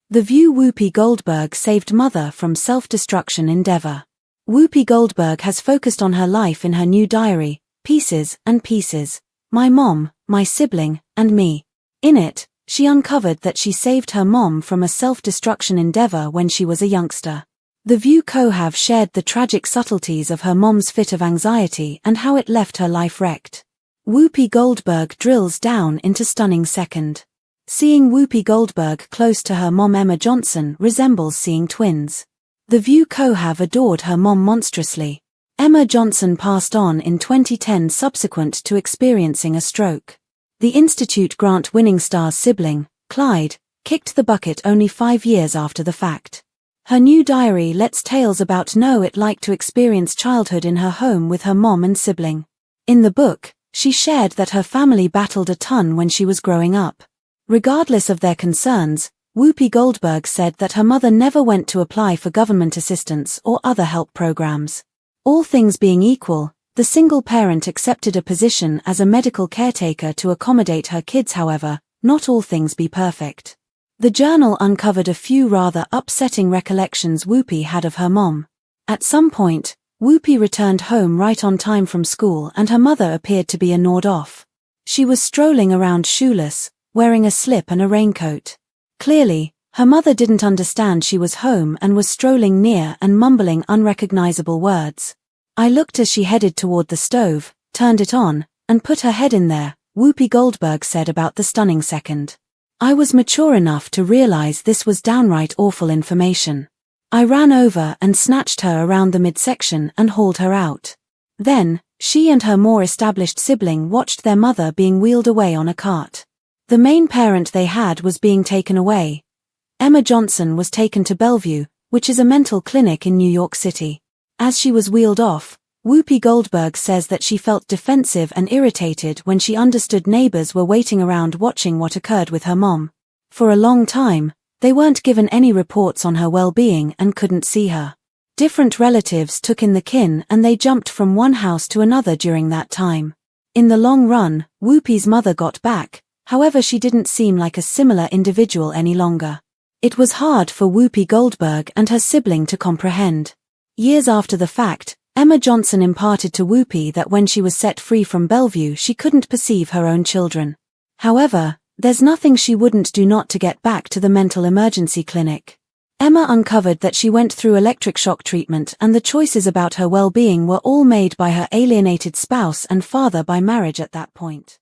The View. Whoopi Goldberg saved mother from self-destruction endeavor. Whoopi Goldberg has focused on her life in her new diary, Pieces and Pieces, My Mom, My Sibling, and Me. In it, she uncovered that she saved her mom from a self-destruction endeavor when she was a youngster. The View co-have shared the tragic subtleties of her mom's fit of anxiety and how it left her life wrecked. Whoopi Goldberg drills down into stunning second. Seeing Whoopi Goldberg close to her mom Emma Johnson resembles seeing twins. The View co-have adored her mom monstrously. Emma Johnson passed on in 2010 subsequent to experiencing a stroke. The Institute grant-winning star's sibling, Clyde, kicked the bucket only 5 years after the fact. Her new diary lets tales about know it like to experience childhood in her home with her mom and sibling. In the book, she shared that her family battled a ton when she was growing up. Regardless of their concerns, Whoopi Goldberg said that her mother never went to apply for government assistance or other help programs. All things being equal, the single parent accepted a position as a medical caretaker to accommodate her kids. However, not all things be perfect. The journal uncovered a few rather upsetting recollections Whoopi had of her mom. At some point, Whoopi returned home right on time from school and her mother appeared to be annoyed off. She was strolling around shoeless, wearing a slip and a raincoat. Clearly, her mother didn't understand she was home and was strolling near and mumbling unrecognizable words. I looked as she headed toward the stove, turned it on, and put her head in there, Whoopi Goldberg said about the stunning second. I was mature enough to realize this was downright awful information. I ran over and snatched her around the midsection and hauled her out. Then, she and her more established sibling watched their mother being wheeled away on a cart. The main parent they had was being taken away. Emma Johnson was taken to Bellevue, which is a mental clinic in New York City. As she was wheeled off, Whoopi Goldberg says that she felt defensive and irritated when she understood neighbors were waiting around watching what occurred with her mom. For a long time, they weren't given any reports on her well-being and couldn't see her. Different relatives took in the kin and they jumped from one house to another during that time. In the long run, Whoopi's mother got back. However, she didn't seem like a similar individual any longer. It was hard for Whoopi Goldberg and her sibling to comprehend. Years after the fact, Emma Johnson imparted to Whoopi that when she was set free from Bellevue she couldn't perceive her own children. However, there's nothing she wouldn't do not to get back to the mental emergency clinic. Emma uncovered that she went through electric shock treatment and the choices about her well-being were all made by her alienated spouse and father by marriage at that point.